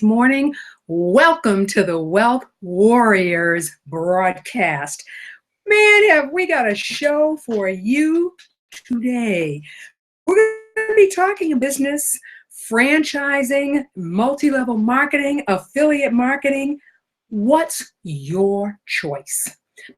this morning. Welcome to the Wealth Warriors broadcast. Man, have we got a show for you today. We're going to be talking business, franchising, multi-level marketing, affiliate marketing. What's your choice?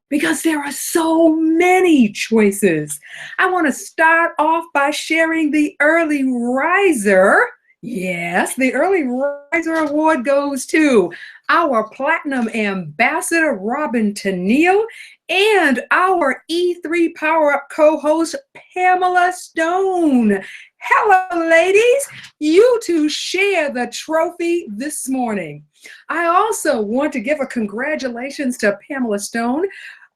Because there are so many choices. I want to start off by sharing the early riser. Yes, the early riser award goes to our platinum ambassador, Robin Tennille, and our E3 Power Up co-host, Pamela Stone. Hello, ladies. You two share the trophy this morning. I also want to give a congratulations to Pamela Stone.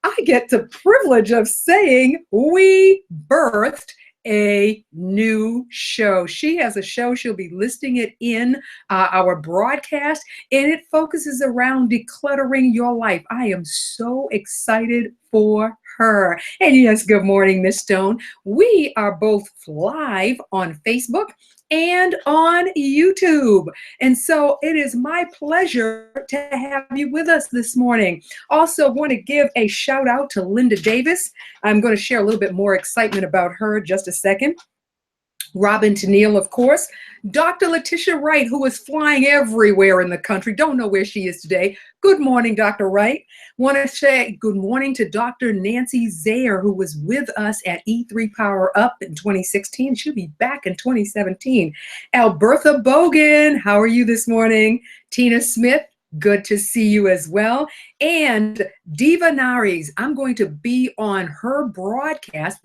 I get the privilege of saying we birthed a new show. She has a show. She'll be listing it in our broadcast, and it focuses around decluttering your life. I am so excited for her. And yes, good morning, Miss Stone. We are both live on Facebook and on YouTube. And so it is my pleasure to have you with us this morning. Also want to give a shout out to Linda Davis. I'm going to share a little bit more excitement about her in just a second. Robin Tennille, of course. Dr. Letitia Wright, who is flying everywhere in the country. Don't know where she is today. Good morning, Dr. Wright. Want to say good morning to Dr. Nancy Zayer, who was with us at E3 Power Up in 2016. She'll be back in 2017. Albertha Bogan, how are you this morning? Tina Smith, good to see you as well. And Diva Naris, I'm going to be on her broadcast.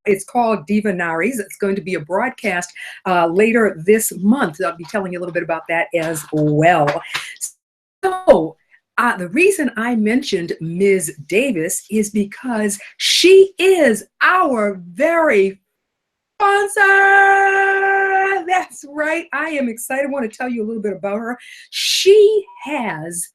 It's called Diva Naris. It's going to be a broadcast later this month. I'll be telling you a little bit about that as well. So the reason I mentioned Ms. Davis is because she is our very sponsor. That's right. I am excited. I want to tell you a little bit about her. She has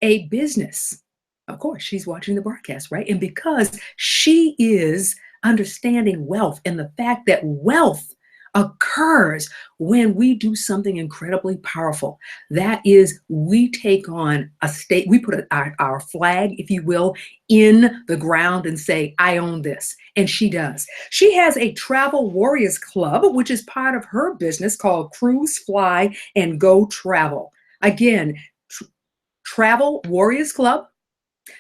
a business. Of course, she's watching the broadcast, right? And because she is understanding wealth and the fact that wealth occurs when we do something incredibly powerful. That is, we take on a state, we put our flag, if you will, in the ground and say, I own this. And she does. She has a Travel Warriors Club, which is part of her business called Cruise, Fly, and Go Travel. Again, Travel Warriors Club.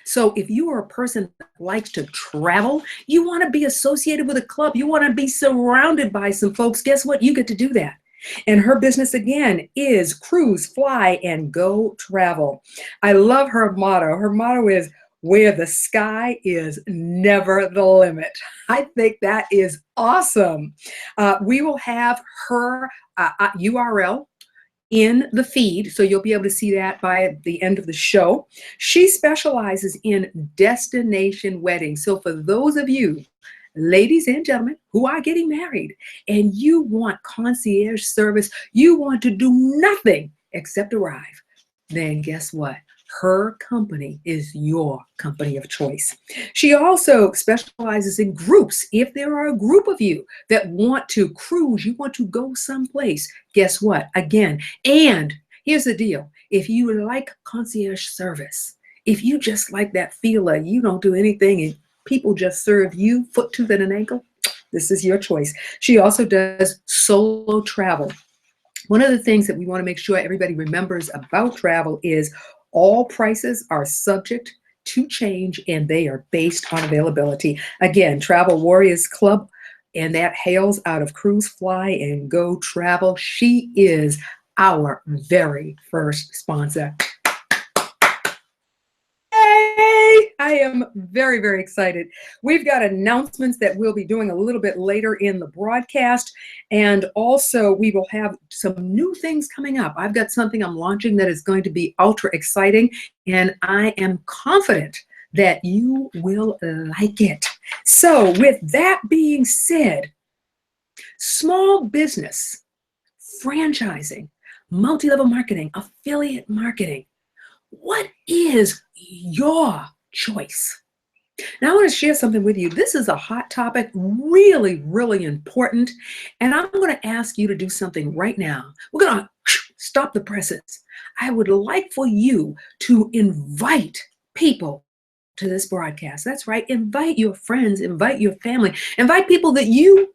So if you are a person that likes to travel, you want to be associated with a club, you want to be surrounded by some folks, guess what? You get to do that. And her business, again, is Cruise, Fly, and Go Travel. I love her motto. Her motto is, where the sky is never the limit. I think that is awesome. We will have her URL in the feed, so you'll be able to see that by the end of the show. She specializes in destination weddings. So for those of you, ladies and gentlemen, who are getting married and you want concierge service, you want to do nothing except arrive, then guess what? Her company is your company of choice. She also specializes in groups. If there are a group of you that want to cruise, you want to go someplace, guess what? Again, and here's the deal. If you like concierge service, if you just like that feel of you don't do anything and people just serve you foot, tooth, and an ankle, this is your choice. She also does solo travel. One of the things that we want to make sure everybody remembers about travel is all prices are subject to change and they are based on availability. Again, Travel Warriors Club, and that hails out of Cruise, Fly, and Go Travel. She is our very first sponsor. I am very, very excited. We've got announcements that we'll be doing a little bit later in the broadcast. And also we will have some new things coming up. I've got something I'm launching that is going to be ultra exciting. And I am confident that you will like it. So with that being said, small business, franchising, multi-level marketing, affiliate marketing, what is your choice? Now I want to share something with you. This is a hot topic, really, really important. And I'm going to ask you to do something right now. We're going to stop the presses. I would like for you to invite people to this broadcast. That's right. Invite your friends, invite your family, invite people that you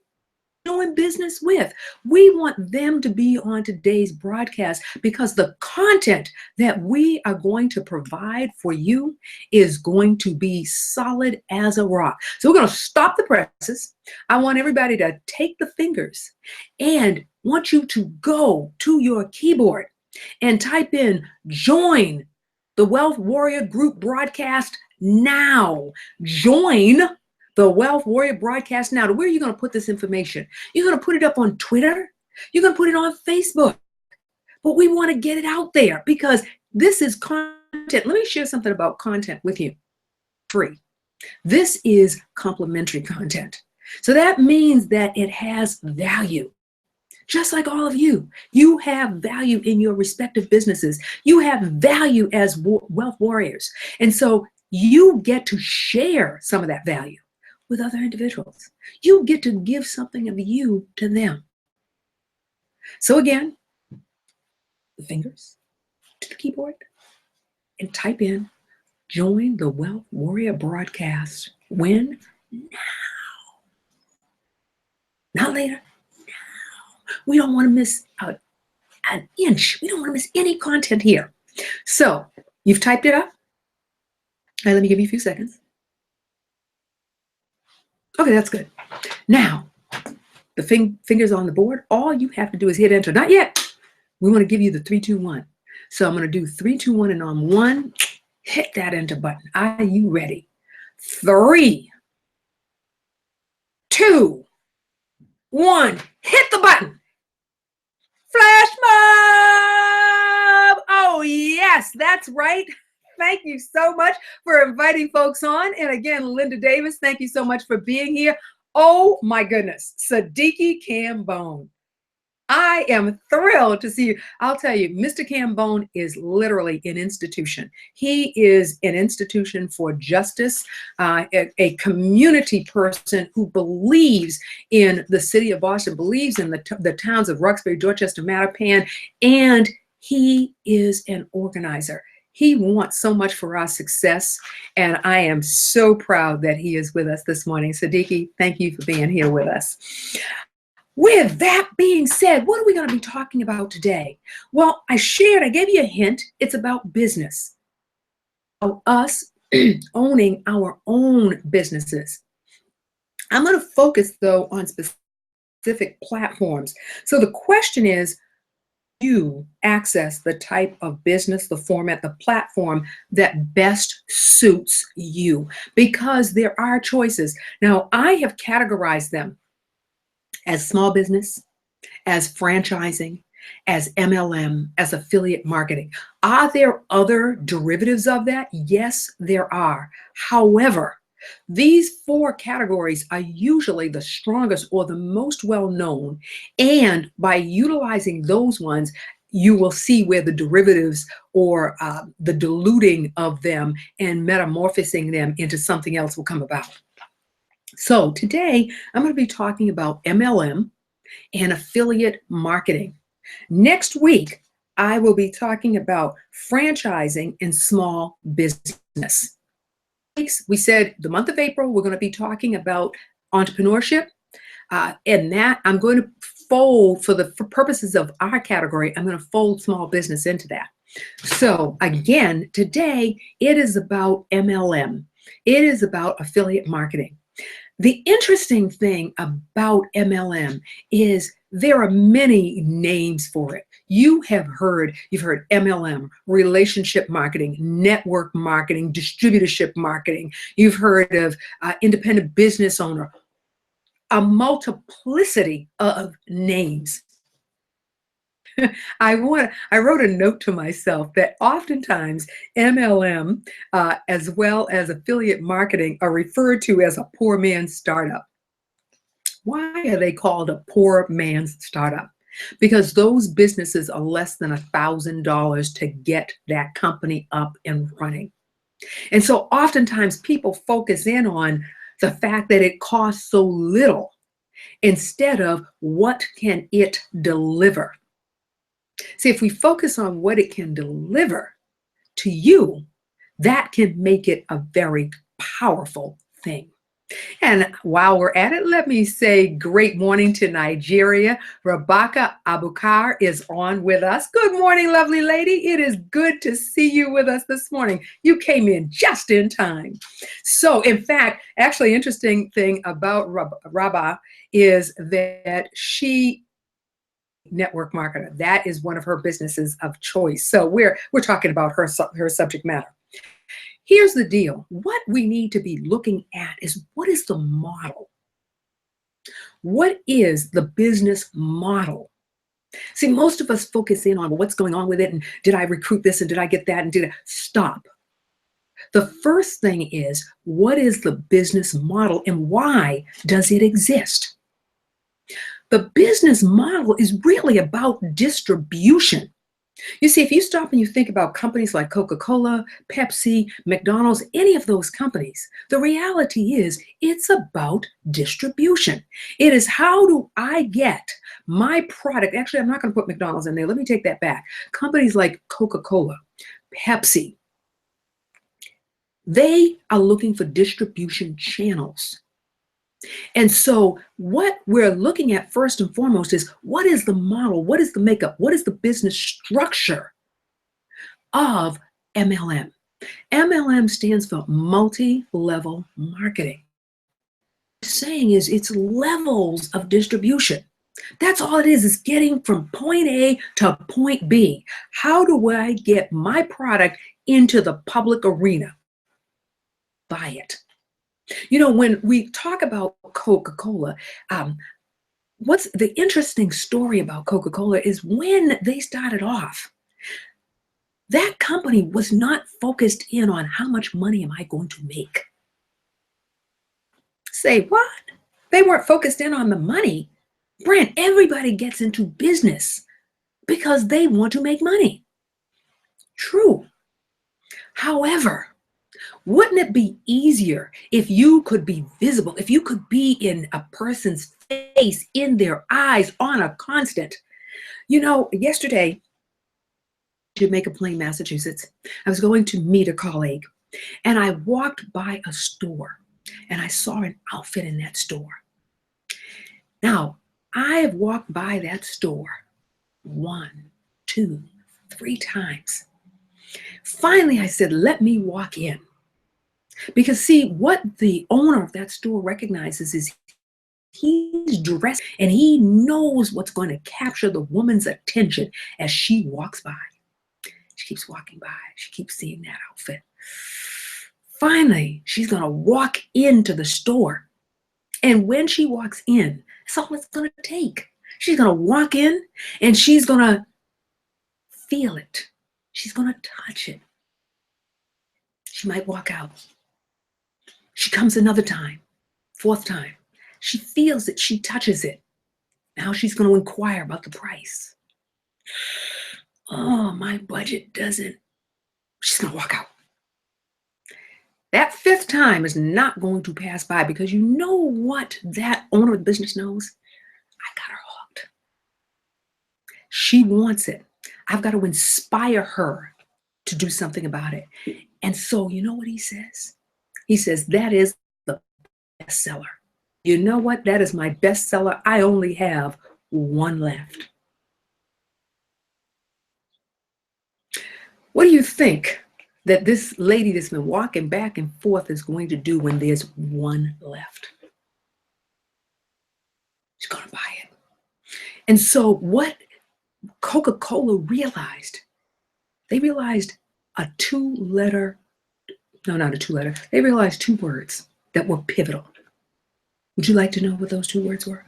doing business with. We want them to be on today's broadcast because the content that we are going to provide for you is going to be solid as a rock. So we're going to stop the presses. I want everybody to take the fingers and want you to go to your keyboard and type in join the Wealth Warrior Group broadcast now. Join the Wealth Warrior broadcast now. Where are you going to put this information? You're going to put it up on Twitter. You're going to put it on Facebook. But we want to get it out there because this is content. Let me share something about content with you. Free. This is complimentary content. So that means that it has value. Just like all of you, you have value in your respective businesses. You have value as wealth warriors. And so you get to share some of that value with other individuals. You get to give something of you to them. So again, the fingers to the keyboard and type in join the Wealth Warrior broadcast. When? Now. Not later. Now. We don't want to miss an inch. We don't want to miss any content here. So you've typed it up. All right, let me give you a few seconds. Okay, that's good. Now, the fingers on the board, all you have to do is hit enter. Not yet. We want to give you the 3, 2, 1. So I'm going to do 3, 2, 1, and on 1, hit that enter button. Are you ready? 3, 2, 1, hit the button. Flash mob! Oh, yes, that's right. Thank you so much for inviting folks on. And again, Linda Davis, thank you so much for being here. Oh my goodness, Sadiki Cambone. I am thrilled to see you. I'll tell you, Mr. Cambone is literally an institution. He is an institution for justice, a community person who believes in the city of Boston, believes in the towns of Roxbury, Dorchester, Mattapan, and he is an organizer. He wants so much for our success, and I am so proud that he is with us this morning. Sadiki, thank you for being here with us. With that being said, what are we going to be talking about today? Well, I gave you a hint. It's about business, of us owning our own businesses. I'm going to focus, though, on specific platforms. So the question is, you access the type of business, the format, the platform that best suits you, because there are choices. Now, I have categorized them as small business, as franchising, as MLM, as affiliate marketing. Are there other derivatives of that? Yes, there are. However, these 4 categories are usually the strongest or the most well-known, and by utilizing those ones, you will see where the derivatives or the diluting of them and metamorphosing them into something else will come about. So today, I'm going to be talking about MLM and affiliate marketing. Next week, I will be talking about franchising and small business. We said the month of April, we're going to be talking about entrepreneurship. And that I'm going to fold, for purposes of our category, I'm going to fold small business into that. So again, today, it is about MLM. It is about affiliate marketing. The interesting thing about MLM is there are many names for it. You've heard MLM, relationship marketing, network marketing, distributorship marketing. You've heard of independent business owner, a multiplicity of names. I wrote a note to myself that oftentimes MLM, as well as affiliate marketing, are referred to as a poor man's startup. Why are they called a poor man's startup? Because those businesses are less than $1,000 to get that company up and running. And so oftentimes people focus in on the fact that it costs so little instead of what can it deliver. See, if we focus on what it can deliver to you, that can make it a very powerful thing. And while we're at it, let me say great morning to Nigeria. Rebecca Abukar is on with us. Good morning, lovely lady. It is good to see you with us this morning. You came in just in time. So, in fact, actually, interesting thing about Rabah is that she network marketer. That is one of her businesses of choice. So we're talking about her subject matter. Here's the deal. What we need to be looking at is, what is the model? What is the business model? See, most of us focus in on, well, what's going on with it, and did I recruit this, and did I get that, and did I stop? The first thing is, what is the business model and why does it exist? The business model is really about distribution. You see, if you stop and you think about companies like Coca-Cola, Pepsi, McDonald's, any of those companies, the reality is it's about distribution. It is, how do I get my product? Actually, I'm not going to put McDonald's in there. Let me take that back. Companies like Coca-Cola, Pepsi, they are looking for distribution channels. And so what we're looking at first and foremost is, what is the model? What is the makeup? What is the business structure of MLM? MLM stands for multi-level marketing. What it's saying is, it's levels of distribution. That's all it is getting from point A to point B. How do I get my product into the public arena? Buy it. You know, when we talk about Coca-Cola, what's the interesting story about Coca-Cola is, when they started off, that company was not focused in on how much money am I going to make. Say what? They weren't focused in on the money. Brent, everybody gets into business because they want to make money. True. However, wouldn't it be easier if you could be visible, if you could be in a person's face, in their eyes, on a constant? You know, yesterday, Jamaica Plain, Massachusetts, I was going to meet a colleague, and I walked by a store, and I saw an outfit in that store. Now, I have walked by that store 1, 2, 3 times. Finally, I said, let me walk in. Because see, what the owner of that store recognizes is, he's dressed and he knows what's going to capture the woman's attention as she walks by. She keeps walking by. She keeps seeing that outfit. Finally, she's going to walk into the store. And when she walks in, that's all it's going to take. She's going to walk in and she's going to feel it. She's going to touch it. She might walk out. She comes another time, 4th time. She feels it. She touches it. Now she's going to inquire about the price. Oh, my budget doesn't. She's going to walk out. That 5th time is not going to pass by, because you know what that owner of the business knows? I got her hooked. She wants it. I've got to inspire her to do something about it. And so, you know what he says? He says, that is the bestseller. You know what? That is my bestseller. I only have 1 left. What do you think that this lady that's been walking back and forth is going to do when there's 1 left? She's going to buy it. And so what Coca-Cola realized, they realized a 2-letter, no, not a 2-letter, they realized 2 words that were pivotal. Would you like to know what those 2 words were?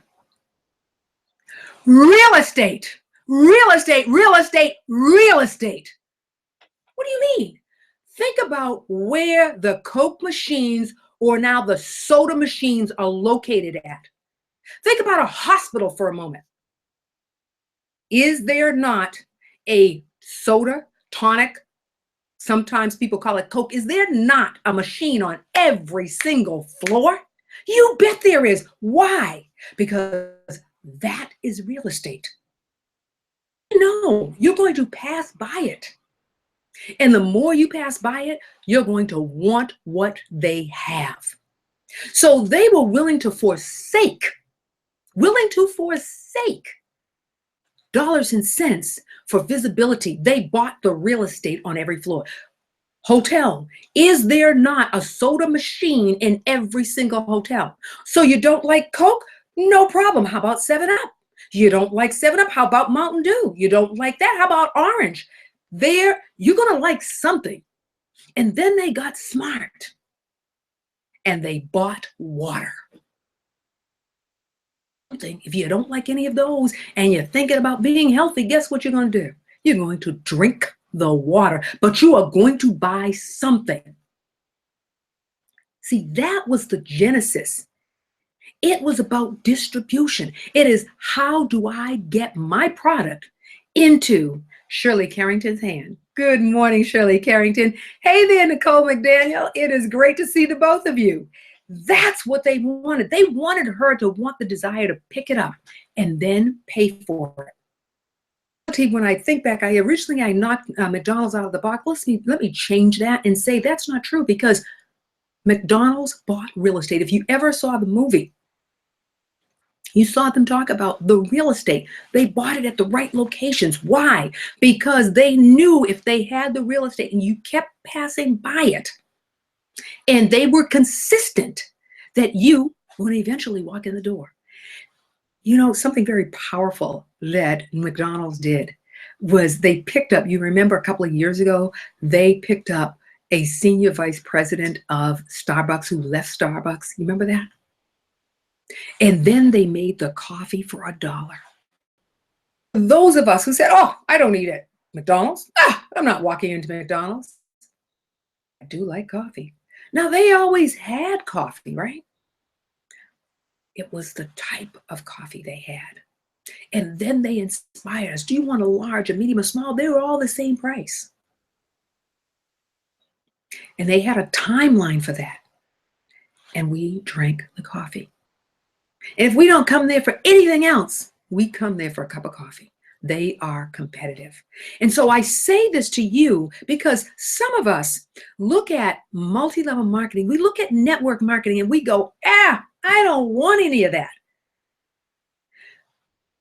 Real estate, real estate, real estate, real estate. What do you mean? Think about where the Coke machines, or now the soda machines, are located at. Think about a hospital for a moment. Is there not a soda, tonic, sometimes people call it Coke, is there not a machine on every single floor? You bet there is. Why? Because that is real estate. No, you're going to pass by it. And the more you pass by it, you're going to want what they have. So they were willing to forsake dollars and cents for visibility. They bought the real estate on every floor. Hotel. Is there not a soda machine in every single hotel? So you don't like Coke? No problem. How about 7 Up? You don't like 7 Up? How about Mountain Dew? You don't like that? How about Orange? There, you're going to like something. And then they got smart and they bought water. If you don't like any of those and you're thinking about being healthy, guess what you're going to do? You're going to drink the water, but you are going to buy something. See, that was the genesis. It was about distribution. It is, how do I get my product into Shirley Carrington's hand? Good morning, Shirley Carrington. Hey there, Nicole McDaniel. It is great to see the both of you. That's what they wanted. They wanted her to want the desire to pick it up and then pay for it. When I think back, I knocked McDonald's out of the box. Let me change that and say that's not true, because McDonald's bought real estate. If you ever saw the movie, you saw them talk about the real estate. They bought it at the right locations. Why? Because they knew if they had the real estate and you kept passing by it and they were consistent, that you would eventually walk in the door. You know, something very powerful that McDonald's did was they picked up, you remember a couple of years ago, they picked up a senior vice president of Starbucks who left Starbucks. You remember that? And then they made the coffee for $1. Those of us who said, oh, I don't eat at McDonald's. I'm not walking into McDonald's. I do like coffee. Now, they always had coffee, right? It was the type of coffee they had. And then they inspired us. Do you want a large, a medium, a small? They were all the same price. And they had a timeline for that. And we drank the coffee. And if we don't come there for anything else, we come there for a cup of coffee. They are competitive. And so I say this to you because some of us look at multi-level marketing, we look at network marketing, and we go, I don't want any of that.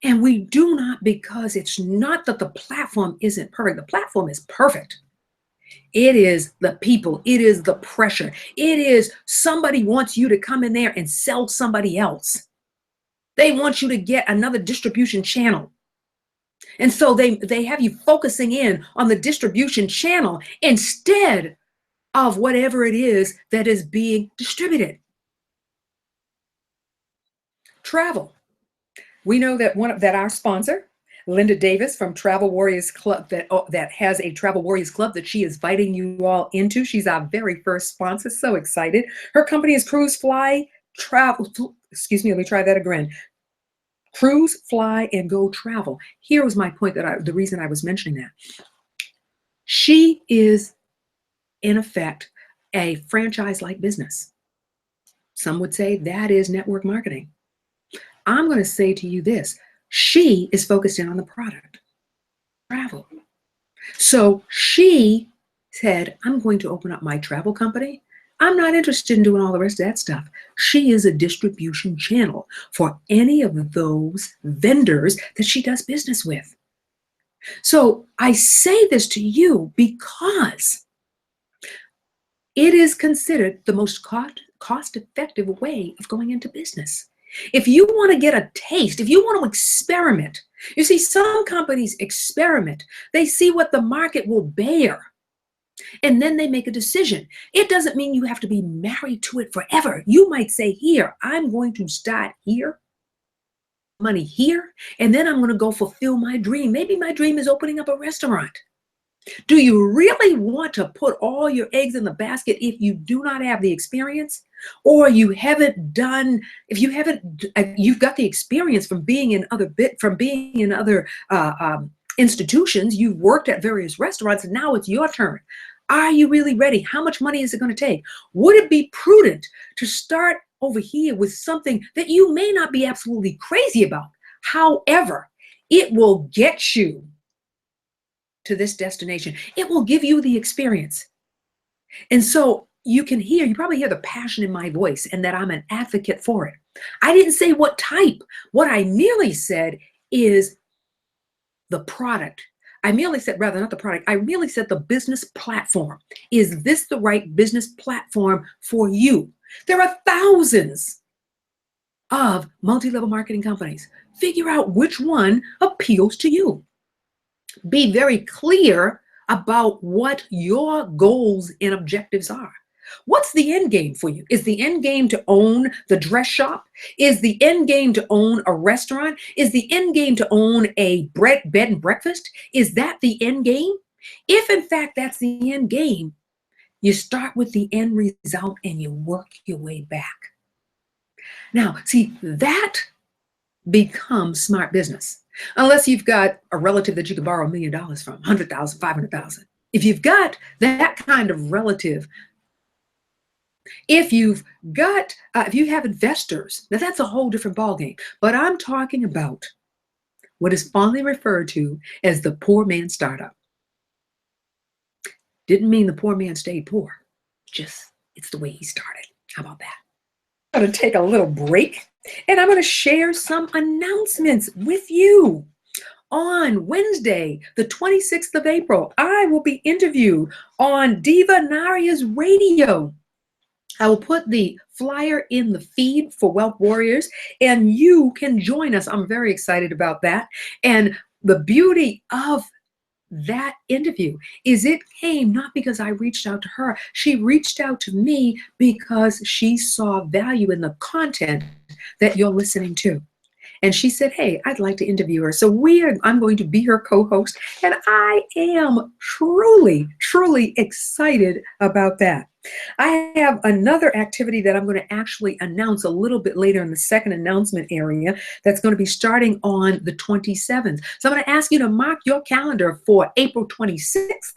And we do not, because it's not that the platform isn't perfect. The platform is perfect. It is the people. It is the pressure. It is somebody wants you to come in there and sell somebody else. They want you to get another distribution channel. And so they have you focusing in on the distribution channel instead of whatever it is that is being distributed. Travel. We know that that our sponsor, Linda Davis from Travel Warriors Club, that has a Travel Warriors Club that she is inviting you all into. She's our very first sponsor. So excited. Her company is Cruise, Fly, Travel. Excuse me, let me try that again. Cruise, Fly, and Go Travel. Here was my point, the reason I was mentioning that. She is, in effect, a franchise-like business. Some would say that is network marketing. I'm going to say to you this. She is focused in on the product, travel. So she said, I'm going to open up my travel company. I'm not interested in doing all the rest of that stuff. She is a distribution channel for any of those vendors that she does business with. So I say this to you because it is considered the most cost-effective way of going into business. If you want to get a taste, if you want to experiment, you see, some companies experiment. They see what the market will bear, and then they make a decision. It doesn't mean you have to be married to it forever. You might say, here, I'm going to start here, money here, and then I'm going to go fulfill my dream. Maybe my dream is opening up a restaurant. Do you really want to put all your eggs in the basket if you do not have the experience? Or you've got the experience from being in other institutions, you've worked at various restaurants, and now it's your turn. Are you really ready? How much money is it going to take? Would it be prudent to start over here with something that you may not be absolutely crazy about? However, it will get you to this destination. It will give you the experience. And so you probably hear the passion in my voice and that I'm an advocate for it. I didn't say what type. What I merely said is the product. I merely said, rather not the product, I merely said the business platform. Is this the right business platform for you? There are thousands of multi-level marketing companies. Figure out which one appeals to you. Be very clear about what your goals and objectives are. What's the end game for you? Is the end game to own the dress shop? Is the end game to own a restaurant? Is the end game to own a bed and breakfast? Is that the end game? If in fact that's the end game, you start with the end result and you work your way back. Now, see, that becomes smart business. Unless you've got a relative that you can borrow $1 million from, 100,000, 500,000. If you've got that kind of relative, if you have investors, now that's a whole different ballgame. But I'm talking about what is fondly referred to as the poor man startup. Didn't mean the poor man stayed poor. Just, it's the way he started. How about that? I'm going to take a little break and I'm going to share some announcements with you. On Wednesday, the 26th of April, I will be interviewed on Diva Naria's radio. I will put the flyer in the feed for Wealth Warriors, and you can join us. I'm very excited about that. And the beauty of that interview is it came not because I reached out to her. She reached out to me because she saw value in the content that you're listening to. And she said, hey, I'd like to interview her. So I'm going to be her co-host. And I am truly, truly excited about that. I have another activity that I'm going to actually announce a little bit later in the second announcement area that's going to be starting on the 27th. So I'm going to ask you to mark your calendar for April 26th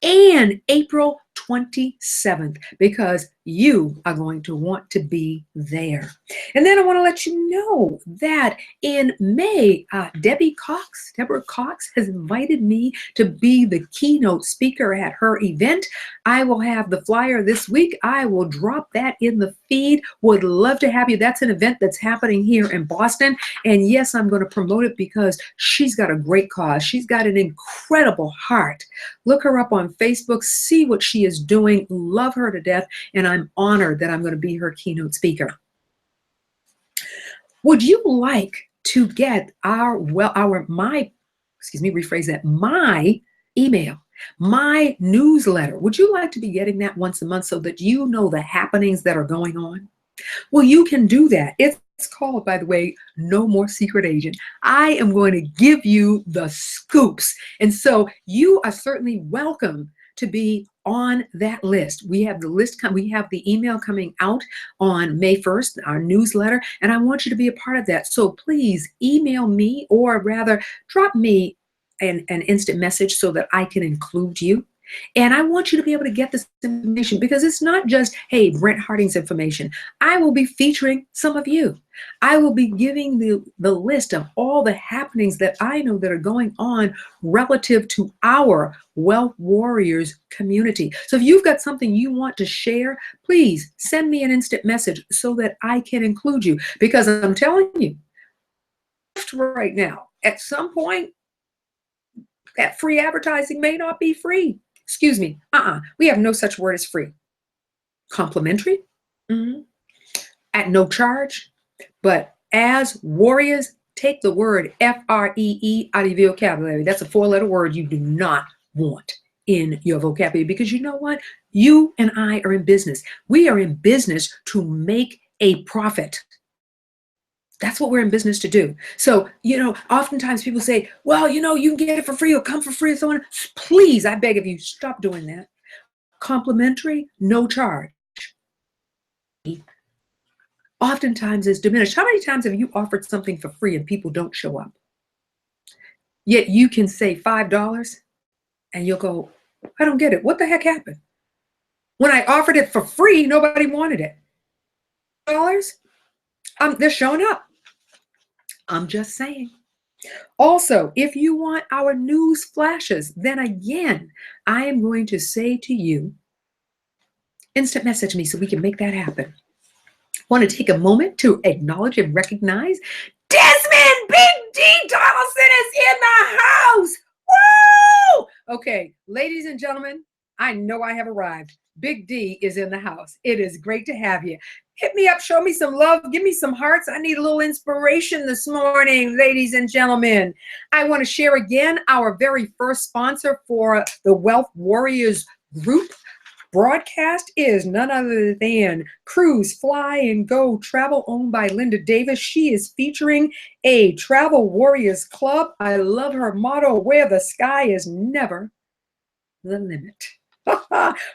and April 27th, because you are going to want to be there. And then I want to let you know that in May, Deborah Cox has invited me to be the keynote speaker at her event. I will have the flyer this week. I will drop that in the feed. Would love to have you. That's an event that's happening here in Boston. And yes, I'm going to promote it because she's got a great cause. She's got an incredible heart. Look her up on Facebook, see what she is doing, love her to death, and I'm honored that I'm going to be her keynote speaker. Would you like to get my email, my newsletter? Would you like to be getting that once a month so that you know the happenings that are going on? Well, you can do that. It's called, by the way, No More Secret Agent. I am going to give you the scoops. And so you are certainly welcome to be on that list. We have the list, we have the email coming out on May 1st, our newsletter, and I want you to be a part of that. So please email me, or rather drop me an instant message so that I can include you. And I want you to be able to get this information, because it's not just, hey, Brent Harding's information. I will be featuring some of you. I will be giving the list of all the happenings that I know that are going on relative to our Wealth Warriors community. So if you've got something you want to share, please send me an instant message so that I can include you, because I'm telling you right now, at some point, that free advertising may not be free. Excuse me. We have no such word as free. Complimentary, at no charge. But as warriors, take the word FREE out of your vocabulary. That's a 4-letter word you do not want in your vocabulary, because you know what? You and I are in business. We are in business to make a profit. That's what we're in business to do. So, oftentimes people say, well, you can get it for free or come for free and so on. Please, I beg of you, stop doing that. Complimentary, no charge. Oftentimes is diminished. How many times have you offered something for free and people don't show up? Yet you can say $5 and you'll go, I don't get it. What the heck happened? When I offered it for free, nobody wanted it. $5? They're showing up. I'm just saying. Also, if you want our news flashes, then again, I am going to say to you, instant message me so we can make that happen. Want to take a moment to acknowledge and recognize Desmond Big D Donaldson is in the house. Woo! Okay, ladies and gentlemen, I know I have arrived. Big D is in the house. It is great to have you. Hit me up, show me some love, give me some hearts. I need a little inspiration this morning, ladies and gentlemen. I want to share again our very first sponsor for the Wealth Warriors group broadcast is none other than Cruise, Fly, and Go Travel, owned by Linda Davis. She is featuring a Travel Warriors Club. I love her motto, where the sky is never the limit.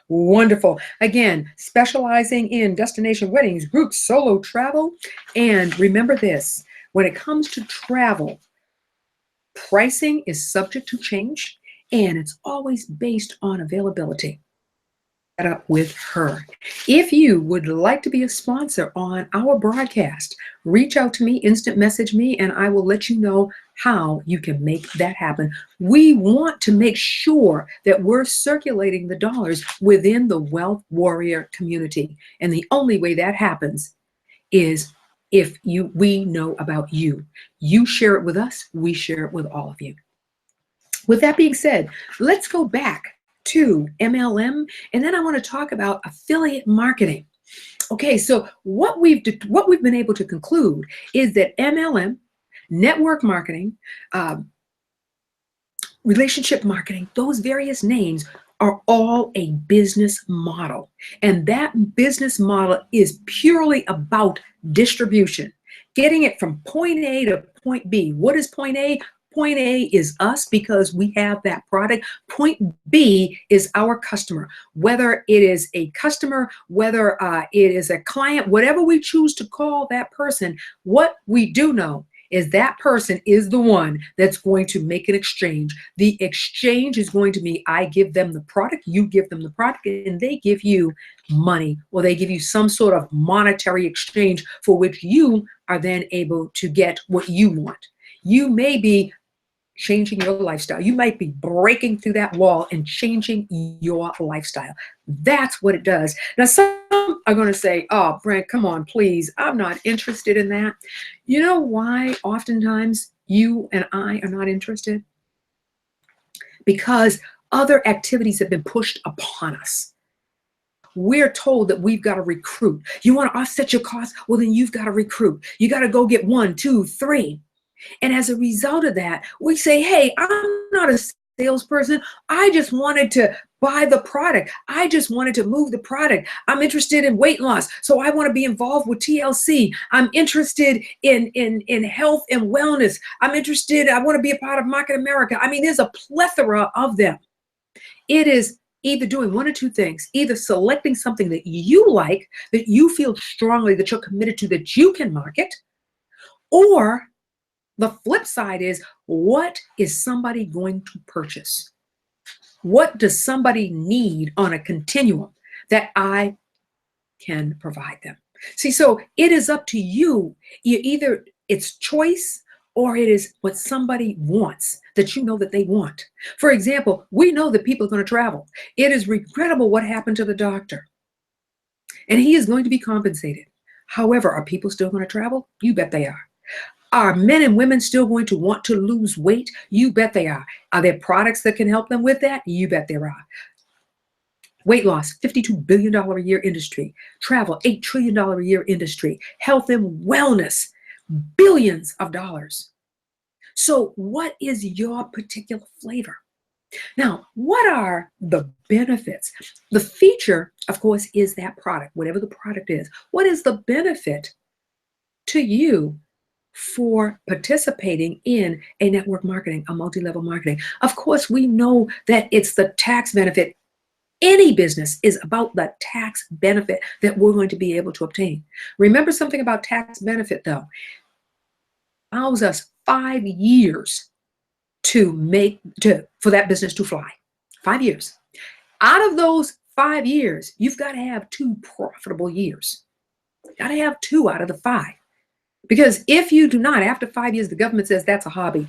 Wonderful. Again, specializing in destination weddings, group solo travel. And remember this, when it comes to travel, pricing is subject to change, and it's always based on availability. Up with her. If you would like to be a sponsor on our broadcast, reach out to me, instant message me, and I will let you know how you can make that happen. We want to make sure that we're circulating the dollars within the Wealth Warrior community. And the only way that happens is if we know about you. You share it with us, we share it with all of you. With that being said, let's go back to MLM, and then I want to talk about affiliate marketing. Okay, so what we've been able to conclude is that MLM, network marketing, relationship marketing, those various names are all a business model, and that business model is purely about distribution, getting it from point A to point B. What is point A? Point A is us because we have that product. Point B is our customer. Whether it is a customer, whether it is a client, whatever we choose to call that person, what we do know is that person is the one that's going to make an exchange. The exchange is going to be, I give them the product, you give them the product, and they give you money, or they give you some sort of monetary exchange for which you are then able to get what you want. You may be changing your lifestyle. You might be breaking through that wall and changing your lifestyle. That's what it does. Now, some are going to say, oh, Brent, come on, please. I'm not interested in that. You know why oftentimes you and I are not interested? Because other activities have been pushed upon us. We're told that we've got to recruit. You want to offset your costs? Well, then you've got to recruit. You got to go get 1, 2, 3. And as a result of that, we say, hey, I'm not a salesperson. I just wanted to buy the product. I just wanted to move the product. I'm interested in weight loss, so I want to be involved with TLC. I'm interested in health and wellness. I want to be a part of Market America. I mean, there's a plethora of them. It is either doing one or two things, either selecting something that you like, that you feel strongly that you're committed to, that you can market, or the flip side is, what is somebody going to purchase? What does somebody need on a continuum that I can provide them? See, so it is up to you. Either it's choice or it is what somebody wants that you know that they want. For example, we know that people are going to travel. It is regrettable what happened to the doctor, and he is going to be compensated. However, are people still going to travel? You bet they are. Are men and women still going to want to lose weight? You bet they are. Are there products that can help them with that? You bet there are. Weight loss, $52 billion a year industry. Travel, $8 trillion a year industry. Health and wellness, billions of dollars. So what is your particular flavor? Now, what are the benefits? The feature, of course, is that product, whatever the product is. What is the benefit to you for participating in a network marketing, a multi-level marketing? Of course, we know that it's the tax benefit. Any business is about the tax benefit that we're going to be able to obtain. Remember something about tax benefit, though. It allows us 5 years for that business to fly. 5 years. Out of those 5 years, you've got to have 2 profitable years. You've got to have 2 out of the 5. Because if you do not, after 5 years, the government says that's a hobby.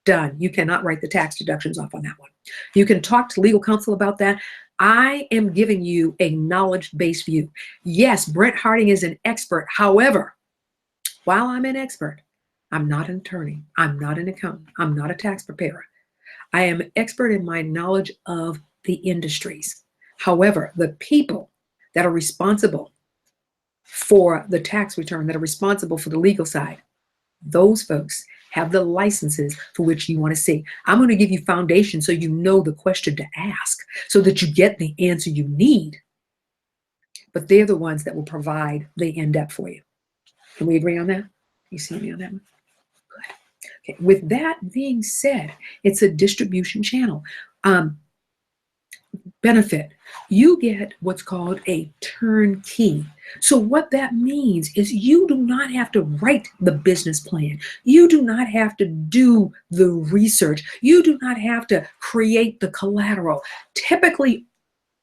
Done. You cannot write the tax deductions off on that one. You can talk to legal counsel about that. I am giving you a knowledge-based view. Yes, Brent Harding is an expert. However, while I'm an expert, I'm not an attorney. I'm not an accountant. I'm not a tax preparer. I am an expert in my knowledge of the industries. However, the people that are responsible for the tax return, that are responsible for the legal side, those folks have the licenses for which you want to see. I'm going to give you foundation so you know the question to ask, so that you get the answer you need. But they're the ones that will provide the in-depth for you. Can we agree on that? You see me on that one? Good. Okay. With that being said, it's a distribution channel. Benefit. You get what's called a turnkey. So what that means is you do not have to write the business plan. You do not have to do the research. You do not have to create the collateral. Typically,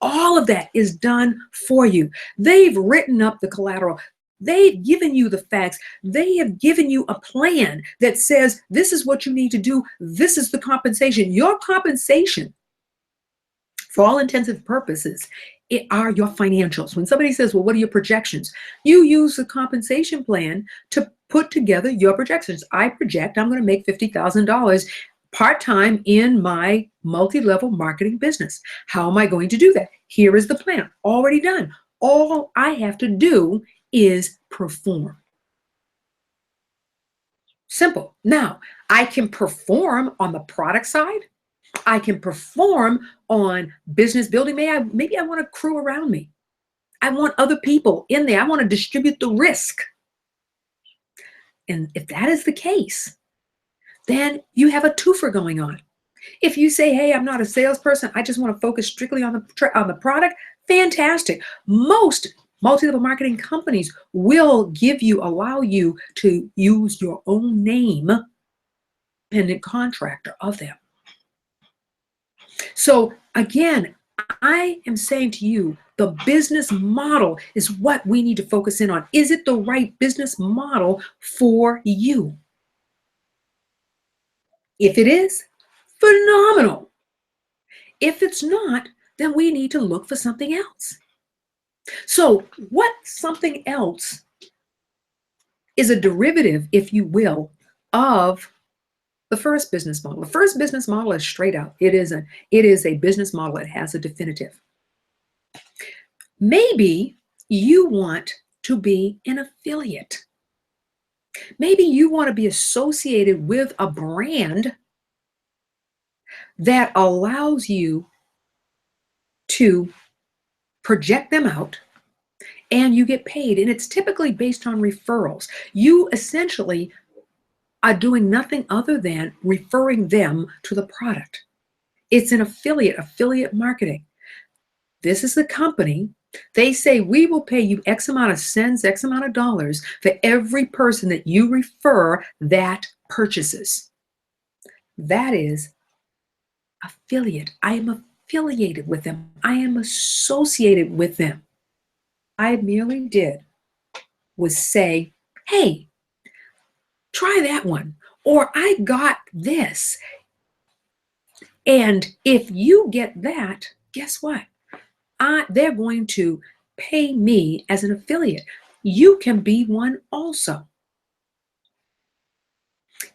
all of that is done for you. They've written up the collateral. They've given you the facts. They have given you a plan that says, this is what you need to do. This is the compensation. Your compensation, for all intensive purposes, it are your financials. When somebody says, well, what are your projections? You use the compensation plan to put together your projections. I project I'm going to make $50,000 part-time in my multi-level marketing business. How am I going to do that? Here is the plan, already done. All I have to do is perform. Simple. Now, I can perform on the product side. I can perform on business building. Maybe I want a crew around me. I want other people in there. I want to distribute the risk. And if that is the case, then you have a twofer going on. If you say, hey, I'm not a salesperson, I just want to focus strictly on the product, fantastic. Most multi-level marketing companies will allow you to use your own name, independent contractor of them. So again, I am saying to you, the business model is what we need to focus in on. Is it the right business model for you? If it is, phenomenal. If it's not, then we need to look for something else. So what something else is a derivative, if you will, of the first business model. The first business model is straight out. It is a business model. It has a definitive. Maybe you want to be an affiliate. Maybe you want to be associated with a brand that allows you to project them out and you get paid. And it's typically based on referrals. You essentially are doing nothing other than referring them to the product. It's an affiliate marketing. This is the company. They say, we will pay you X amount of cents, X amount of dollars for every person that you refer that purchases. That is affiliate. I am affiliated with them. I am associated with them. I merely did was say, hey, try that one. Or I got this. And if you get that, guess what? They're going to pay me as an affiliate. You can be one also.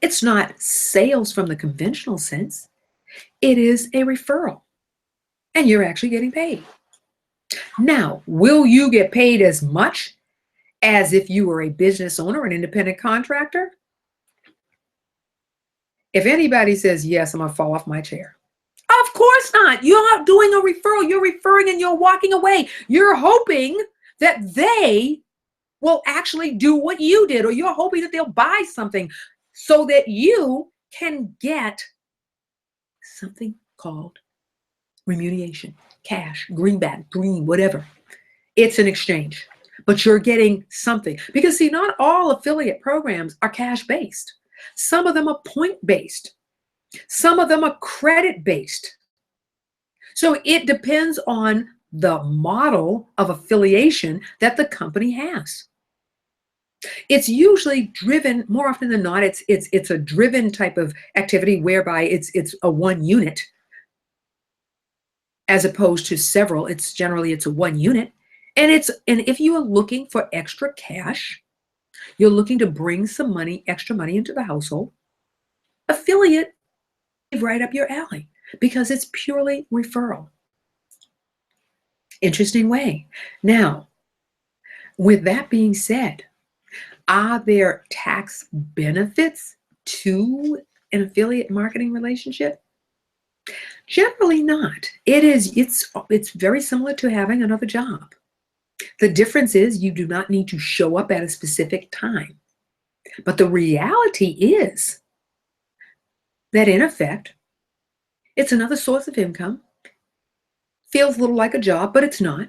It's not sales from the conventional sense. It is a referral. And you're actually getting paid. Now, will you get paid as much as if you were a business owner, an independent contractor? If anybody says yes, I'm going to fall off my chair. Of course not. You're not doing a referral. You're referring and you're walking away. You're hoping that they will actually do what you did, or you're hoping that they'll buy something so that you can get something called remuneration, cash, greenback, green, whatever. It's an exchange, but you're getting something. Because see, not all affiliate programs are cash-based. Some of them are point-based. Some of them are credit-based. So it depends on the model of affiliation that the company has. It's usually driven more often than not. It's a driven type of activity whereby it's a one unit as opposed to several. It's a one unit. And if you are looking for extra cash, you're looking to bring some money, extra money into the household, affiliate is right up your alley because it's purely referral. Interesting way. Now, with that being said, are there tax benefits to an affiliate marketing relationship? Generally not. It's very similar to having another job. The difference is you do not need to show up at a specific time. But the reality is that in effect, it's another source of income. Feels a little like a job, but it's not.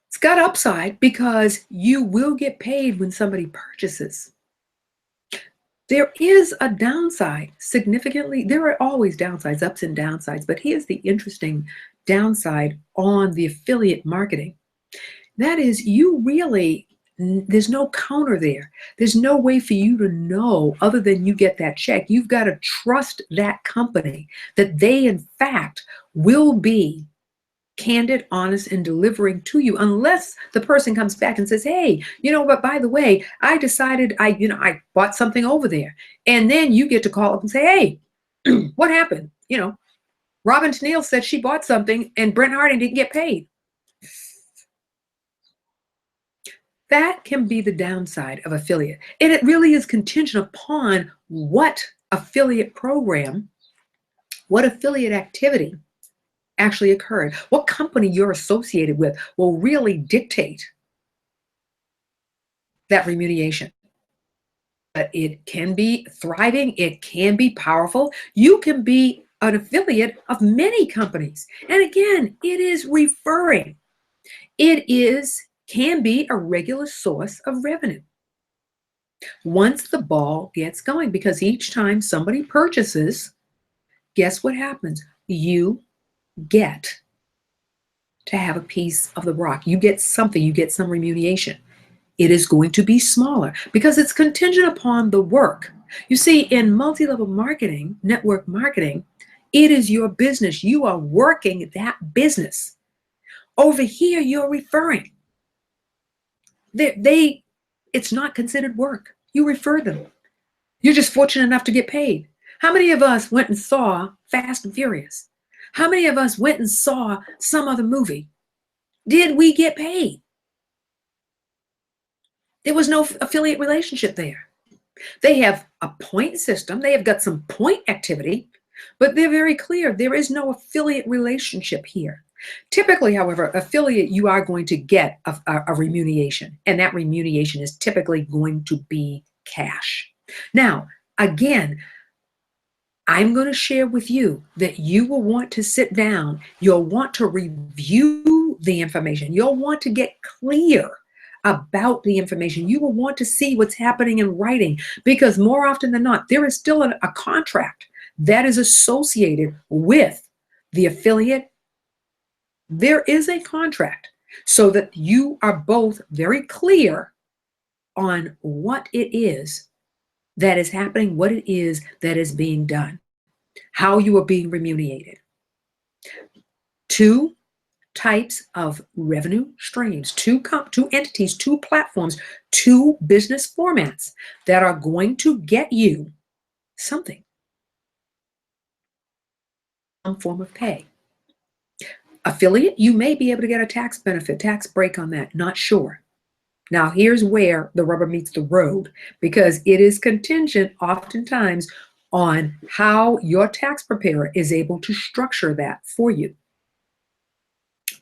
It's got upside because you will get paid when somebody purchases. There is a downside significantly. There are always downsides, ups and downsides, but here's the interesting downside on the affiliate marketing. That is, there's no counter there. There's no way for you to know other than you get that check. You've got to trust that company that they, in fact, will be candid, honest, and delivering to you, unless the person comes back and says, hey, but by the way, I decided I bought something over there. And then you get to call up and say, hey, what happened? Robin Tennille said she bought something and Brent Harding didn't get paid. That can be the downside of affiliate. And it really is contingent upon what affiliate program, what affiliate activity actually occurred. What company you're associated with will really dictate that remuneration. But it can be thriving. It can be powerful. You can be an affiliate of many companies. And again, it is referring. Can be a regular source of revenue once the ball gets going, because each time somebody purchases, guess what happens? You get to have a piece of the rock. You get something, you get some remuneration. It is going to be smaller because it's contingent upon the work. You see, in multi-level marketing, network marketing, it is your business. You are working that business. Over here, you're referring. It's not considered work. You refer them. You're just fortunate enough to get paid. How many of us went and saw Fast and Furious? How many of us went and saw some other movie? Did we get paid? There was no affiliate relationship there. They have a point system. They have got some point activity, but they're very clear. There is no affiliate relationship here. Typically, however, affiliate, you are going to get a remuneration, and that remuneration is typically going to be cash. Now, again, I'm going to share with you that you will want to sit down. You'll want to review the information. You'll want to get clear about the information. You will want to see what's happening in writing, because more often than not, there is still a contract that is associated with the affiliate. There is a contract so that you are both very clear on what it is that is happening, what it is that is being done, how you are being remunerated. Two types of revenue streams, two entities, two platforms, two business formats that are going to get you something, some form of pay. Affiliate, you may be able to get a tax benefit, tax break on that, not sure. Now, here's where the rubber meets the road, because it is contingent oftentimes on how your tax preparer is able to structure that for you.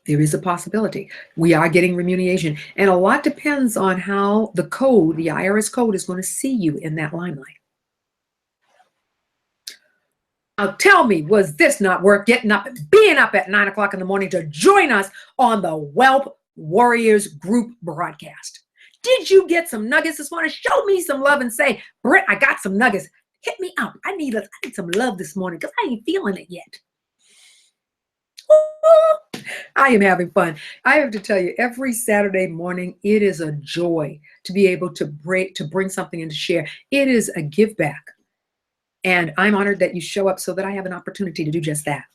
There is a possibility. We are getting remuneration, and a lot depends on how the code, the IRS code, is going to see you in that limelight. Now tell me, was this not worth getting up and being up at 9 o'clock in the morning to join us on the Wealth Warriors group broadcast? Did you get some nuggets this morning? Show me some love and say, Brent, I got some nuggets. Hit me up. I need some love this morning because I ain't feeling it yet. Ooh. I am having fun. I have to tell you, every Saturday morning, it is a joy to be able to bring something and to share. It is a give back. And I'm honored that you show up so that I have an opportunity to do just that.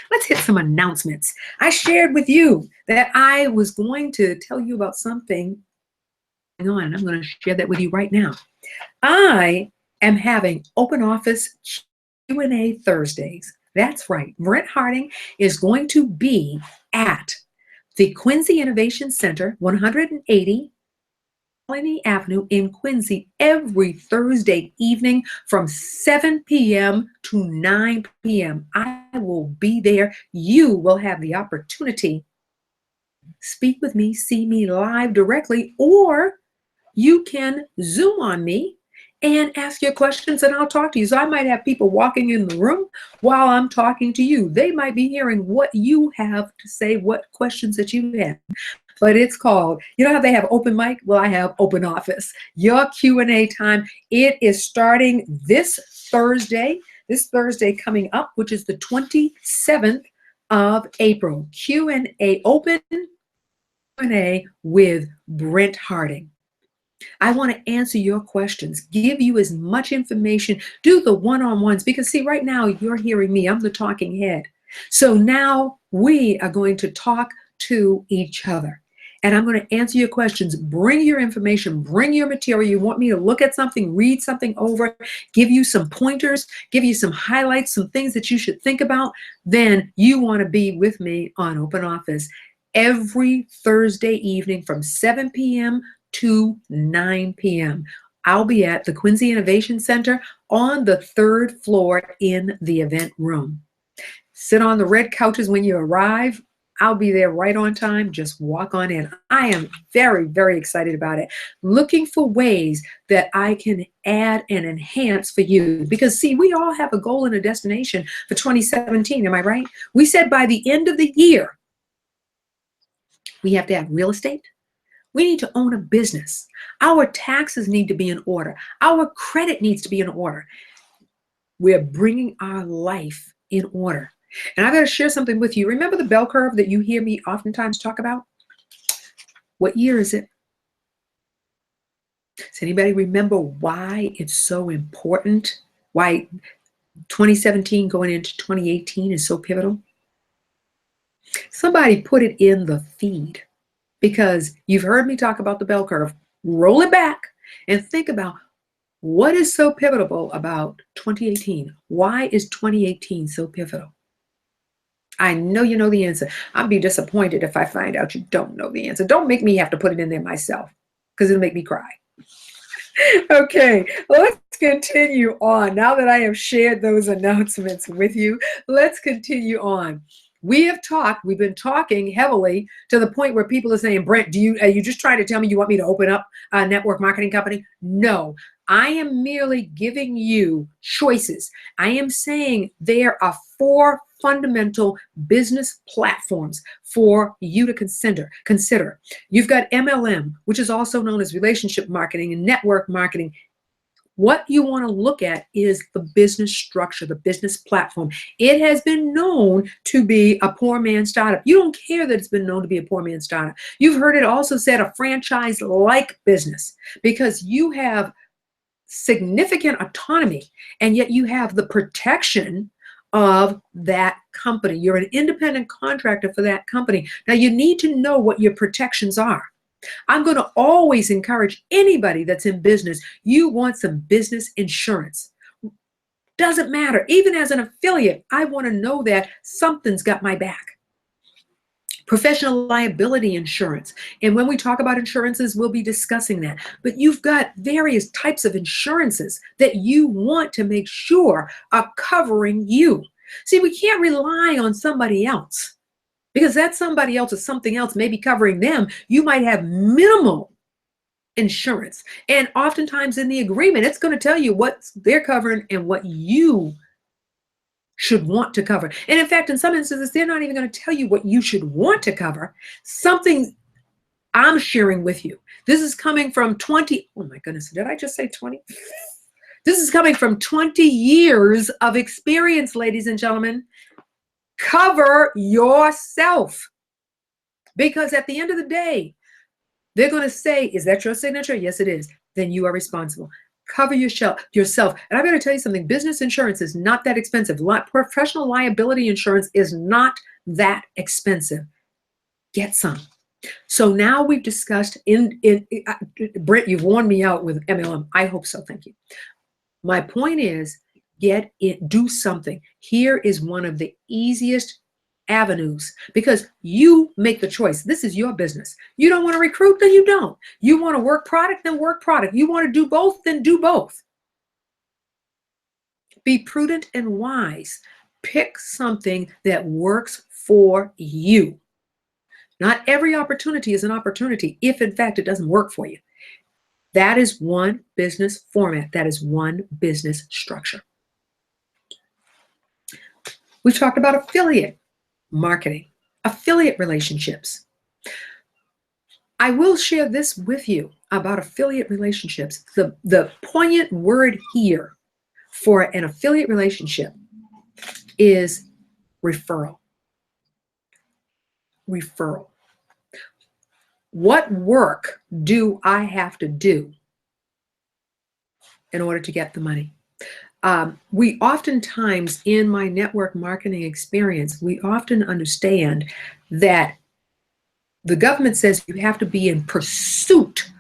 Let's hit some announcements. I shared with you that I was going to tell you about something going on, and I'm going to share that with you right now. I am having open office Q&A Thursdays. That's right. Brent Harding is going to be at the Quincy Innovation Center, 180 Colony Avenue in Quincy every Thursday evening from 7 p.m. to 9 p.m. I will be there. You will have the opportunity to speak with me, see me live directly, or you can Zoom on me and ask your questions and I'll talk to you. So I might have people walking in the room while I'm talking to you. They might be hearing what you have to say, what questions that you have. But it's called, you know how they have open mic? Well, I have open office. Your Q&A time, it is starting this Thursday coming up, which is the 27th of April. Q&A, open Q&A with Brent Harding. I want to answer your questions, give you as much information, do the one-on-ones, because see, right now you're hearing me, I'm the talking head. So now we are going to talk to each other. And I'm going to answer your questions. Bring your information, bring your material. You want me to look at something, read something over, give you some pointers, give you some highlights, some things that you should think about. Then you want to be with me on Open Office every Thursday evening from 7 p.m. to 9 p.m. I'll be at the Quincy Innovation Center on the 3rd floor in the event room. Sit on the red couches when you arrive. I'll be there right on time. Just walk on in. I am very, very excited about it. Looking for ways that I can add and enhance for you. Because see, we all have a goal and a destination for 2017. Am I right? We said by the end of the year, we have to have real estate. We need to own a business. Our taxes need to be in order. Our credit needs to be in order. We're bringing our life in order. And I've got to share something with you. Remember the bell curve that you hear me oftentimes talk about? What year is it? Does anybody remember why it's so important? Why 2017 going into 2018 is so pivotal? Somebody put it in the feed because you've heard me talk about the bell curve. Roll it back and think about what is so pivotal about 2018. Why is 2018 so pivotal? I know you know the answer. I'd be disappointed if I find out you don't know the answer. Don't make me have to put it in there myself because it'll make me cry. Okay, well, let's continue on. Now that I have shared those announcements with you, let's continue on. We've been talking heavily to the point where people are saying, Brent, are you just trying to tell me you want me to open up a network marketing company? No, I am merely giving you choices. I am saying there are 4 fundamental business platforms for you to consider. You've got MLM, which is also known as relationship marketing and network marketing. What you want to look at is the business structure, the business platform. It has been known to be a poor man's startup. You don't care that it's been known to be a poor man's startup. You've heard it also said a franchise-like business because you have significant autonomy and yet you have the protection of that company. You're an independent contractor for that company. Now you need to know what your protections are. I'm going to always encourage anybody that's in business, you want some business insurance. Doesn't matter. Even as an affiliate, I want to know that something's got my back. Professional liability insurance. And when we talk about insurances, we'll be discussing that. But you've got various types of insurances that you want to make sure are covering you. See, we can't rely on somebody else because that somebody else or something else may be covering them. You might have minimal insurance. And oftentimes in the agreement, it's going to tell you what they're covering and what you should want to cover. And in fact, in some instances, they're not even going to tell you what you should want to cover. Something I'm sharing with you. This is coming from 20. Oh my goodness, did I just say 20? This is coming from 20 years of experience, ladies and gentlemen. Cover yourself. Because at the end of the day, they're going to say, is that your signature? Yes, it is. Then you are responsible. Cover yourself. And I'm going to tell you something. Business insurance is not that expensive. Professional liability insurance is not that expensive. Get some. So now we've discussed Brent, you've worn me out with MLM. I hope so. Thank you. My point is, get it, do something. Here is one of the easiest avenues because you make the choice. This is your business. You don't want to recruit, then you don't. You want to work product, then work product. You want to do both, then do both. Be prudent and wise. Pick something that works for you. Not every opportunity is an opportunity if, in fact, it doesn't work for you. That is one business format. That is one business structure. We've talked about affiliate marketing, affiliate relationships. I will share this with you about affiliate relationships. The poignant word here for an affiliate relationship is referral. Referral. What work do I have to do in order to get the money? We oftentimes, in my network marketing experience, we often understand that the government says you have to be in pursuit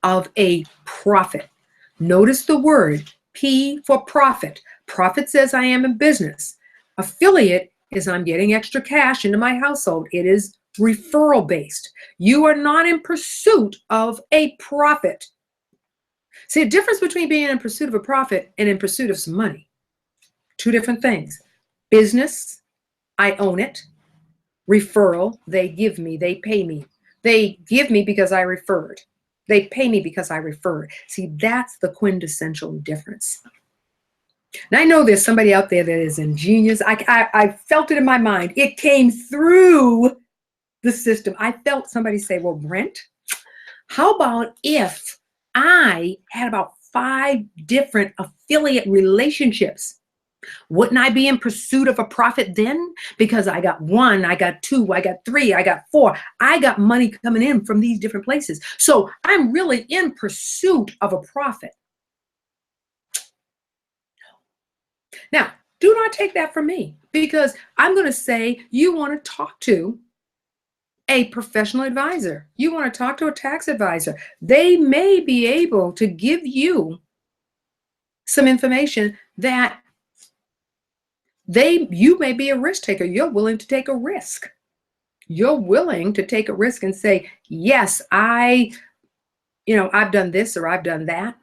of a profit. Notice the word P for profit. Profit says I am in business. Affiliate is I'm getting extra cash into my household. It is referral based. You are not in pursuit of a profit. See, a difference between being in pursuit of a profit and in pursuit of some money. Two different things. Business, I own it. Referral, they give me, they pay me. They give me because I referred. They pay me because I referred. See, that's the quintessential difference. And I know there's somebody out there that is ingenious. I felt it in my mind. It came through the system. I felt somebody say, well, Brent, how about if I had about 5 different affiliate relationships? Wouldn't I be in pursuit of a profit then? Because I got 1, I got 2, I got 3, I got 4. I got money coming in from these different places. So I'm really in pursuit of a profit. Now, do not take that from me because I'm going to say you want to talk to a professional advisor. You want to talk to a tax advisor. They may be able to give you some information that you may be a risk taker. You're willing to take a risk. You're willing to take a risk and say, yes, I've done this or I've done that.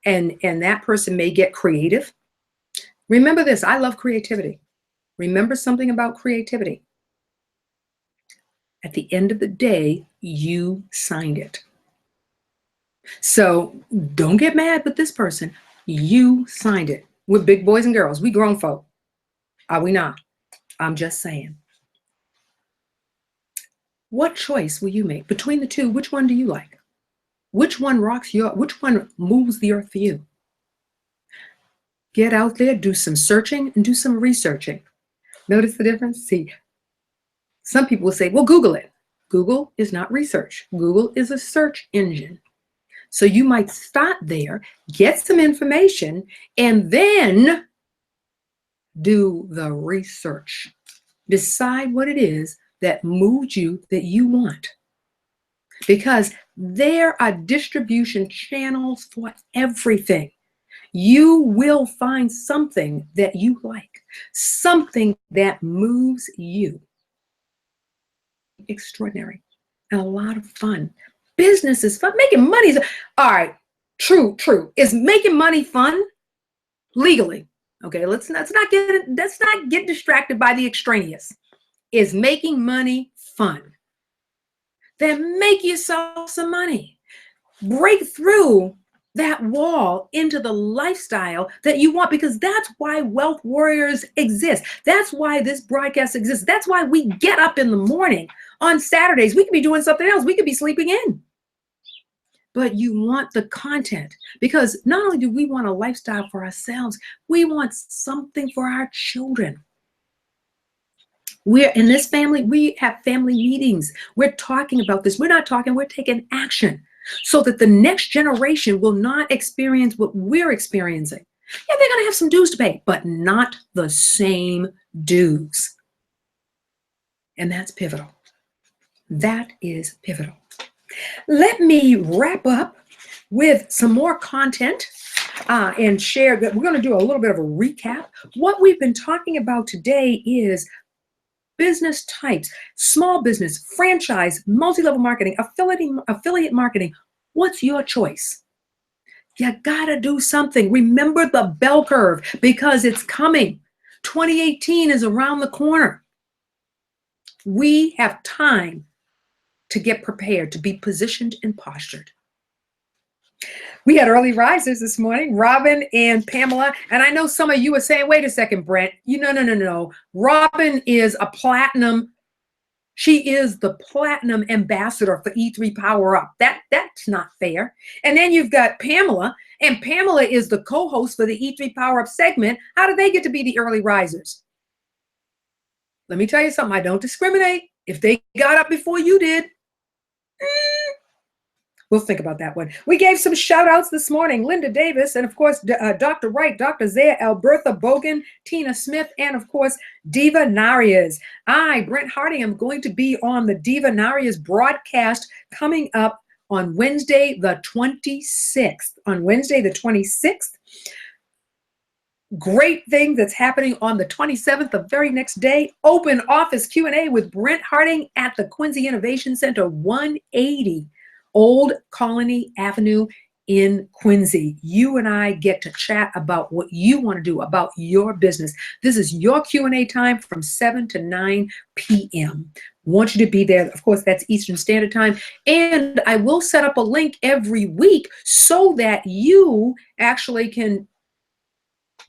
And that person may get creative. Remember this, I love creativity. Remember something about creativity. At the end of the day, you signed it. So don't get mad with this person. You signed it. We're big boys and girls. We grown folk. Are we not? I'm just saying. What choice will you make? Between the two, which one do you like? Which one which one moves the earth for you? Get out there, do some searching and do some researching. Notice the difference? See, some people will say, well, Google it. Google is not research. Google is a search engine. So you might start there, get some information, and then do the research. Decide what it is that moves you, that you want. Because there are distribution channels for everything. You will find something that you like, something that moves you. Extraordinary and a lot of fun. Business is fun. Making money is, all right, true. Is making money fun? Legally. Okay, let's not get distracted by the extraneous. Is making money fun? Then make yourself some money. Break through that wall into the lifestyle that you want, because that's why Wealth Warriors exist. That's why this broadcast exists. That's why we get up in the morning on Saturdays. We could be doing something else. We could be sleeping in. But you want the content, because not only do we want a lifestyle for ourselves, we want something for our children. We're in this family, we have family meetings. We're talking about this. We're not talking, we're taking action so that the next generation will not experience what we're experiencing. Yeah, they're going to have some dues to pay, but not the same dues. And that's pivotal. That is pivotal. Let me wrap up with some more content and share that. We're going to do a little bit of a recap. What we've been talking about today is business types, small business, franchise, multi-level marketing, affiliate marketing. What's your choice? You gotta do something. Remember the bell curve because it's coming. 2018 is around the corner. We have time to get prepared, to be positioned and postured. We had early risers this morning, Robin and Pamela. And I know some of you are saying, wait a second, Brent. No. Robin is a platinum. She is the platinum ambassador for E3 Power Up. That's not fair. And then you've got Pamela, and Pamela is the co-host for the E3 Power Up segment. How do they get to be the early risers? Let me tell you something. I don't discriminate. If they got up before you did, we'll think about that one. We gave some shout outs this morning. Linda Davis, and of course, Dr. Wright, Dr. Zaya, Albertha Bogan, Tina Smith, and of course, Diva Narias. I, Brent Hardy, am going to be on the Diva Narias broadcast coming up on Wednesday, the 26th. On Wednesday, the 26th. Great thing that's happening on the 27th, the very next day. Open office Q&A with Brent Harding at the Quincy Innovation Center, 180 Old Colony Avenue in Quincy. You and I get to chat about what you want to do about your business. This is your Q&A time from 7 to 9 p.m. Want you to be there. Of course, that's Eastern Standard Time. And I will set up a link every week so that you actually can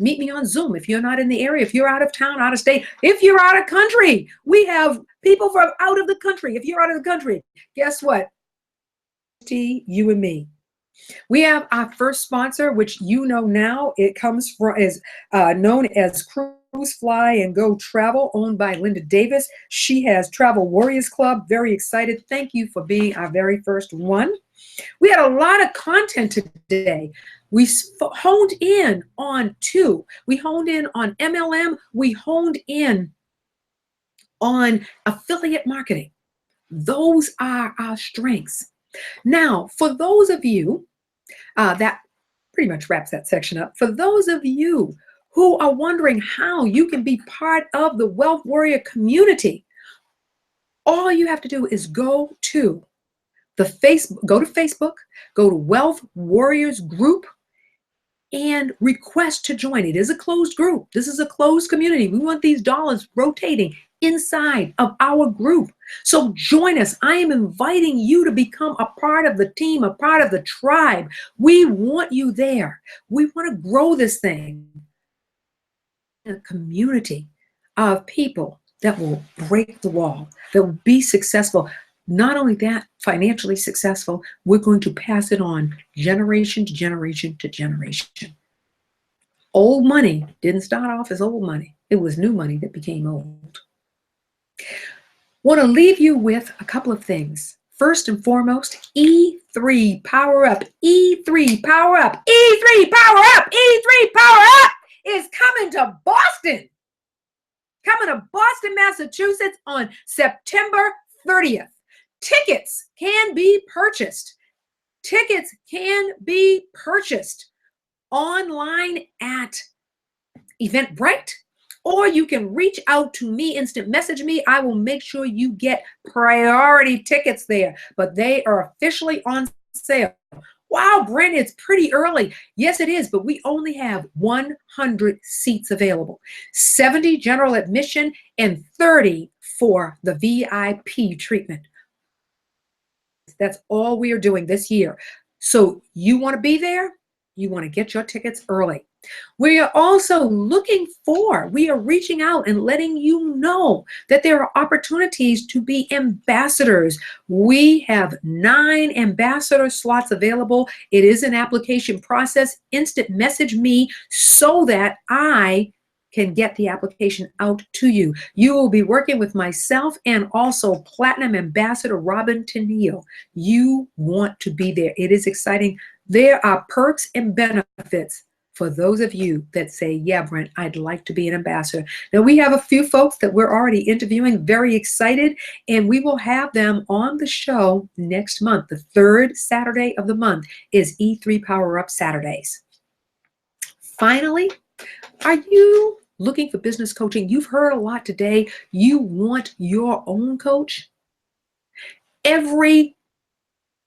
meet me on Zoom if you're not in the area, if you're out of town, out of state, if you're out of country. We have people from out of the country. If you're out of the country, guess what? You and me. We have our first sponsor, which you know now. It comes from is known as Cruise, Fly, and Go Travel, owned by Linda Davis. She has Travel Warriors Club. Very excited. Thank you for being our very first one. We had a lot of content today. We honed in on two. We honed in on MLM. We honed in on affiliate marketing. Those are our strengths. Now, for those of you, that pretty much wraps that section up. For those of you who are wondering how you can be part of the Wealth Warrior community, all you have to do is go to Facebook, go to Wealth Warriors Group, and request to join. It is a closed group. This is a closed community. We want these dollars rotating inside of our group. So join us. I am inviting you to become a part of the team, a part of the tribe. We want you there. We want to grow this thing. A community of people that will break the wall, that will be successful. Not only that, financially successful, we're going to pass it on generation to generation to generation. Old money didn't start off as old money. It was new money that became old. Want to leave you with a couple of things. First and foremost, E3 Power Up. E3 Power Up. E3 Power Up. E3 Power Up is coming to Boston. Coming to Boston, Massachusetts on September 30th. Tickets can be purchased. Tickets can be purchased online at Eventbrite, or you can reach out to me, instant message me. I will make sure you get priority tickets there, but they are officially on sale. Wow, Brent, it's pretty early. Yes, it is, but we only have 100 seats available. 70 general admission and 30 for the VIP treatment. That's all we are doing this year. So you want to be there? You want to get your tickets early. We are also we are reaching out and letting you know that there are opportunities to be ambassadors. We have 9 ambassador slots available. It is an application process. Instant message me so that I can get the application out to you. You will be working with myself and also Platinum Ambassador Robin Tennille. You want to be there. It is exciting. There are perks and benefits for those of you that say, yeah, Brent, I'd like to be an ambassador. Now, we have a few folks that we're already interviewing, very excited, and we will have them on the show next month. The third Saturday of the month is E3 Power Up Saturdays. Finally, are you looking for business coaching? You've heard a lot today. You want your own coach? Every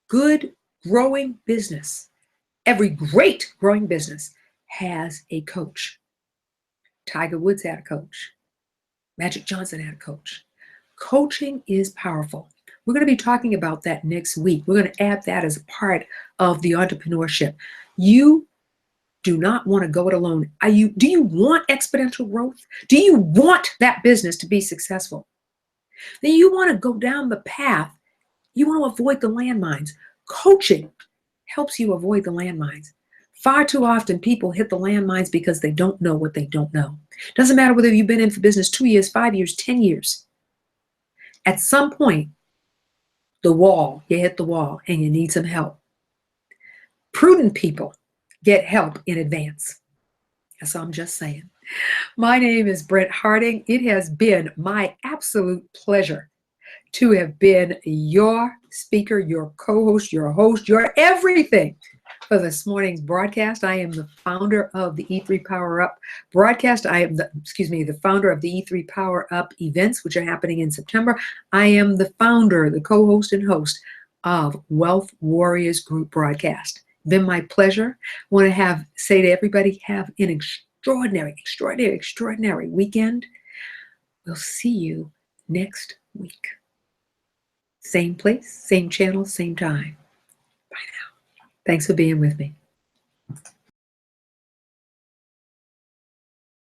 good growing business, every great growing business has a coach. Tiger Woods had a coach. Magic Johnson had a coach. Coaching is powerful. We're going to be talking about that next week. We're going to add that as a part of the entrepreneurship. You do not want to go it alone. Do you want exponential growth? Do you want that business to be successful? Then you want to go down the path. You want to avoid the landmines. Coaching helps you avoid the landmines. Far too often people hit the landmines because they don't know what they don't know. Doesn't matter whether you've been in for business 2 years, 5 years, 10 years. At some point, you hit the wall and you need some help. Prudent people get help in advance. So I'm just saying. My name is Brent Harding. It has been my absolute pleasure to have been your speaker, your co-host, your host, your everything for this morning's broadcast. I am the founder of the E3 Power Up broadcast. I am the founder of the E3 Power Up events, which are happening in September. I am the founder, the co-host and host of Wealth Warriors Group broadcast. Been my pleasure. Want to say to everybody, have an extraordinary weekend. We'll see you next week. Same place, same channel, same time. Bye now. Thanks for being with me.